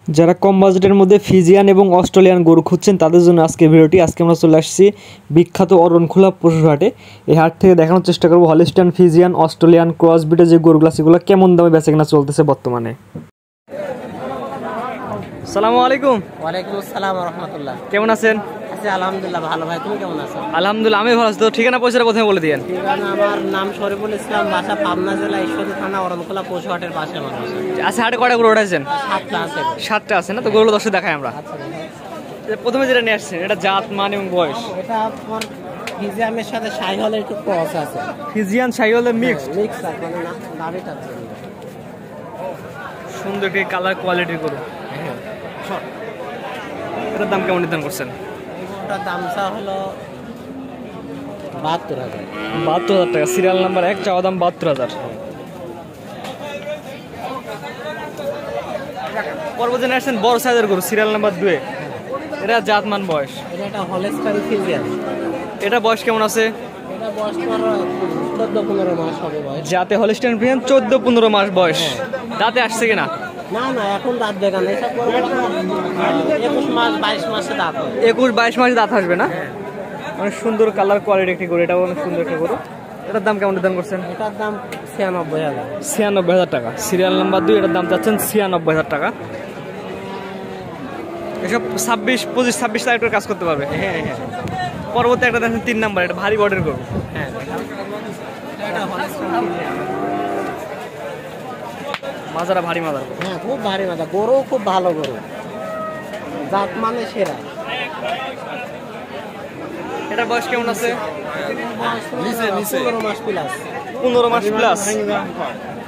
যারা কম বাজেটের মধ্যে ফিজিয়ান এবং অস্ট্রেলিয়ান গরু খুঁজছেন তাদের জন্য আজকে ভিডিওটি। আজকে আমরা চলে আসছি বিখ্যাত অরণখোলা পশুর হাটে। এই হাট থেকে দেখানোর চেষ্টা করবো হলিস্টাইন, ফিজিয়ান, অস্ট্রেলিয়ান ক্রস ব্রিডের যে গরুগুলো সেগুলো কেমন দামে বেচাকেনা চলতেছে বর্তমানে। আসসালামু আলাইকুম। ওয়ালাইকুম আসসালাম ওয়া রাহমাতুল্লাহ। কেমন আছেন? আছি আলহামদুলিল্লাহ ভালো। ভাই তুমি কেমন আছো? আলহামদুলিল্লাহ আমি ভালো আছি। তো ঠিকানা পয়সাটা প্রথমে বলে দিয়েন। ঠিকানা আমার নাম শরীফুল ইসলাম, বাসা পাবনা জেলা ঈশ্বরদী থানা অরণখোলা পশু হাটের পাশে মানুষ। আচ্ছা, হাটে কয়টা গরু উঠাইছেন? 7টা আছে। 7টা আছে না? তো গরুগুলো দর্শক দেখাই আমরা। আচ্ছা, প্রথমে যেটা নিয়ে আসছেন এটা জাত, মান এবং বয়স। এটা আপনার ফিজিয়ামের সাথে শাহিওয়ালের একটু ক্রস আছে। ফিজিয়ান শাহিওয়ালের মিক্স আছে মানে দাবিটা আছে। সুন্দর একটি কালার কোয়ালিটির গরু। এটার দাম কেমন নির্ধারণ করছেন? এটার দামটা হলো 72,000। 72,000 টাকা। সিরিয়াল নাম্বার 1, চাওয়া দাম 72,000। পরবর্তী আসছেন বড় সাইজের গরু, সিরিয়াল নাম্বার 2। এটা জাতমান বয়স। এটা হলিস্টাইন ফিজিয়ান। এটা বয়স কেমন আছে? এটা বয়স 14-15 মাস হবে বয়স। যাতে হলিস্টাইন ফিজিয়ান 14-15 মাস বয়স। দাঁতে আসছে কিনা? না এখন দাঁত দেখান। এসব 21 মাস 22 মাসে দাঁত হয়। 21-22 মাসে দাঁত আসবে না? অনেক সুন্দর কালার কোয়ালিটি একটি গরু। এটা অনেক সুন্দর একটা গরু। এটার দাম কেমন নির্ধারণ করছেন? এটার দাম 96,000। 96,000 টাকা। Serial number 2। এটার দাম চাচ্ছেন 96,000 টাকা। এসব 25-26 তারিখের কাজ করতে পারবে। হ্যাঁ। পরবর্তী একটা দেখেন 3 নাম্বার, এটা ভারী বডির গরু। হ্যাঁ, এটা হলিস্টাইন ফিজিয়ান। মাজারা ভারী মাজার। হ্যাঁ, খুব ভারী মাথা গরু, খুব ভালো গরু, জাত মানে সেরা। এটার বয়স কেমন আছে? 15 মাস প্লাস। 15 মাস প্লাস।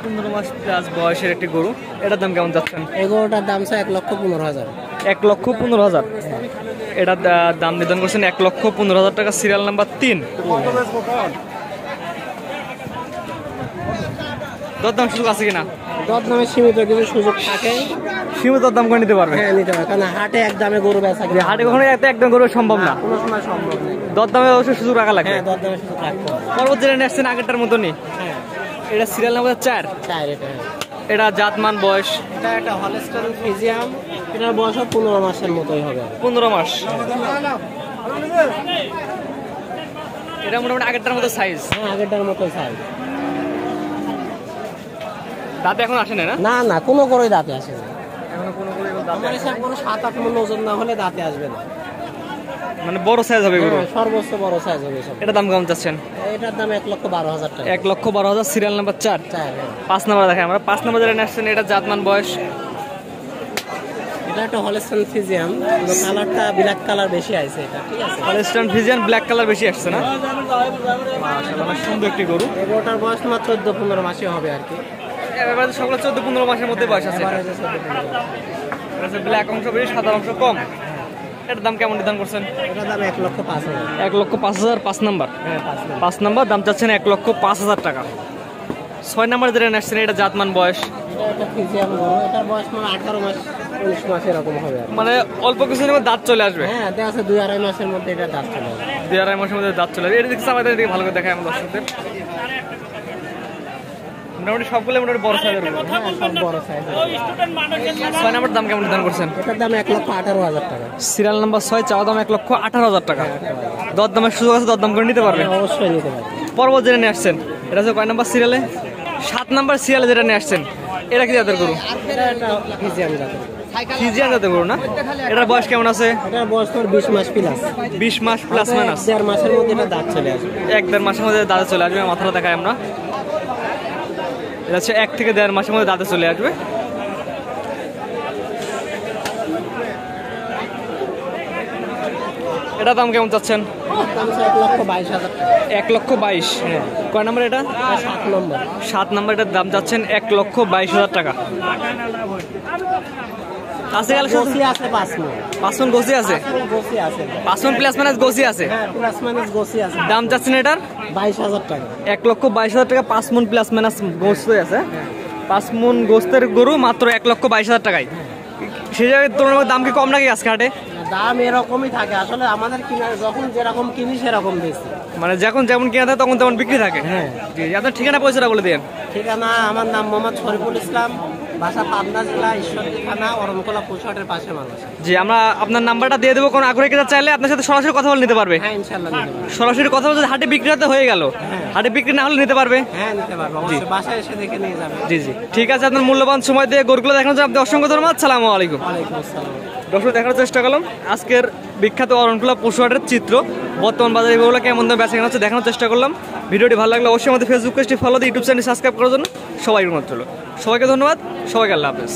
15 মাস প্লাস বয়সের একটি গরু। এটার দাম কেমন যাচ্ছেন? এই গরুটার দাম 1,15,000। 1,15,000। এটার দাম নির্ধারণ করছেন 1,15,000 টাকা। Serial number 3। দরদাম সুযোগ আছে কিনা? দরদামে সীমিত কিছু সুযোগ থাকে। সীমিত দাম করে নিতে পারবে? হ্যাঁ, নিতে পারবে। কারণ হাটে এক দামে গরু বেচা কিনা, হাটে কখনো একদম গরু সম্ভব না, কোনো সময় সম্ভব নেই। দরদামে অবশ্যই সুযোগ রাখা লাগবে। হ্যাঁ, দরদামে সুযোগ রাখতে হবে। পরবর্তী যেটা আসছেন আগেরটার মতনই। হ্যাঁ, এটা সিরিয়াল নাম্বার 4। এটা এটা জাতমান বয়স। এটা একটা হলিস্টাইন ফিজিয়ান। এটার বয়স 15 মাসের মতোই হবে। 15 মাস। এটা মোটামুটি আগেরটার মতো সাইজ। হ্যাঁ, আগেরটার মতো সাইজ। দাঁতে এখন আসে না? না কোনো গরুই দাঁতে আসে না। এখনো কোনো গরু দাঁতে আমার হিসাব কোনো 7-8 মণ ওজন না হলে দাঁতে আসবে না। মানে বড় সাইজ হবে গরু। হ্যাঁ, সর্বোচ্চ বড় সাইজ হবে সব। এটা দাম কেমন চাচ্ছেন? এটার দাম 1,12,000 টাকা। 1,12,000। Serial number 4। 5 নাম্বার দেখাই আমরা। 5 নাম্বার যেটা আসছেন এটা জাতমান বয়স। এটা একটা হলিস্টাইন ফিজিয়ান, কিন্তু কালারটা ব্ল্যাক কালার বেশি আছে। এটা ঠিক আছে, হলিস্টাইন ফিজিয়ান ব্ল্যাক কালার বেশি আসছে না? মাশাআল্লাহ, অনেক সুন্দর একটি গরু। এটার বয়স মাত্র 14-15 মাসে হবে আর কি। এবারে সকলে 14-15 মাসের মধ্যে বয়স আছে। এটা ব্ল্যাক অংশ বেশি, সাদা অংশ কম। এটার দাম কেমন নির্ধারণ করছেন? এটার দাম 1,05,000। 1,05,000। 5 নাম্বার। হ্যাঁ, 5 নাম্বার দাম চাচ্ছেন 1,05,000 টাকা। 6 নাম্বার যেটা আসছেন এটা জাতমান বয়স। এটা একটা ফিজিয়ান গরু। এটার বয়স মানে 18 মাস 19 মাস এরকম হবে। মানে অল্প কিছুদিনের মধ্যে দাঁত চলে আসবে। হ্যাঁ, দেখা আছে 2-2.5 মাসের মধ্যে এটা দাঁত চলে আসবে। 2-2.5 মাসের মধ্যে দাঁত চলে আসবে। এটা দেখছি আমাদের দিকে ভালো করে দেখায় আমার দর্শকদের। মোটামুটি সবগুলো মোটামুটি বড় সাইজের গরু। হ্যাঁ, সব বড় সাইজ। 6 নাম্বার দাম কেমন নির্ধারণ করছেন? এটার দাম 1,18,000 টাকা। সিরিয়াল নাম্বার 6, চাওয়া দাম 1,18,000 টাকা। দরদামের সুযোগ আছে, দরদাম করে নিতে পারবে। হ্যাঁ, অবশ্যই নিতে পারবে। পরবর্তী যেটা নিয়ে আসছেন এটা হচ্ছে কয় নাম্বার সিরিয়ালে? 7 নাম্বার সিরিয়ালে যেটা নিয়ে আসছেন এটা কি জাতের গরু? এটা একটা ফিজিয়ান জাতের। ফিজিয়ান জাতের গরু না? এটার বয়স কেমন আছে? এটার বয়স 20 মাস প্লাস। 20 মাস প্লাস মাইনাস। 1.5 মাসের মধ্যে এটা দাঁত চলে আসবে। 1-1.5 মাসের মধ্যে দাঁতে চলে আসবে। মাথাটা দেখাই আমরা। এটা হচ্ছে 1 থেকে 1.5 মাসের মধ্যে দাঁতে চলে আসবে। এটা দাম কেমন চাচ্ছেন? দাম 1,22,000 টাকা। 1,22,000। হ্যাঁ। কয় নাম্বার এটা? 7 নম্বর। 7 নাম্বার। এটার দাম চাচ্ছেন 1,22,000 টাকা। আছে গেলে গোসি আছে 5 মণ। 5 মণ গোসি আছে। গোসি আছে। 5 মণ প্লাস মাইনাস গোসি আছে। হ্যাঁ, প্লাস মাইনাস গোসি আছে। দাম চাচ্ছেন এটার 22,000 টাকা। 1,22,000 টাকা। 5 মণ প্লাস মাইনাস গোস্ত আছে। 5 মণ গোস্তের গরু মাত্র 1,22,000 টাকায়। সেই জায়গায় তুলনায় দাম কি কম নাকি আজকে হাটে? দাম এরকমই থাকে আসলে। আমাদের কিনা যখন যেরকম কিনি সেরকম বেশি। মানে যখন যেমন কেনা থাকে তখন তেমন বিক্রি থাকে। হ্যাঁ। জি, আপনার ঠিকানা পয়সাটা বলে দেন। ঠিকানা আমার নাম মোহাম্মদ শরীফুল ইসলাম, বাসা পাবনা জেলা ঈশ্বরদী থানা অরণখোলা পশুহাটের পাশে মানুষ। জি, আমরা আপনার নাম্বারটা দিয়ে দেবো, কোনো আগ্রহী ক্রেতা চাইলে আপনার সাথে সরাসরি কথা বলে নিতে পারবে। হ্যাঁ ইনশাআল্লাহ নিতে পারবো। সরাসরি কথা বলতে হাটে বিক্রি হতে হয়ে গেল, হাটে বিক্রি না হলে নিতে পারবে। হ্যাঁ নিতে পারবো, অবশ্যই বাসায় এসে দেখে নিয়ে যাবে। জি জি, ঠিক আছে, আপনার মূল্যবান সময় দিয়ে গরুগুলো দেখানোর জন্য আপনি অসংখ্য ধন্যবাদ। সালামু আলাইকুম। ওয়ালাইকুম আসসালাম। দর্শক, দেখার চেষ্টা করলাম আজকের বিখ্যাত অরণখোলা পশুহাটের চিত্র, বর্তমান বাজারে এগুলো কেমন দামে বেচা কেনা হচ্ছে দেখানোর চেষ্টা করলাম। ভিডিওটি ভালো লাগলে অবশ্যই আমাদের ফেসবুক পেজটি ফলো দিয়ে ইউটিউব চ্যানেল সাবস্ক্রাইব করার জন্য সবাইকে অনুরোধ রইল। সবাইকে ধন্যবাদ, সবাইকে আল্লাহ হাফেজ।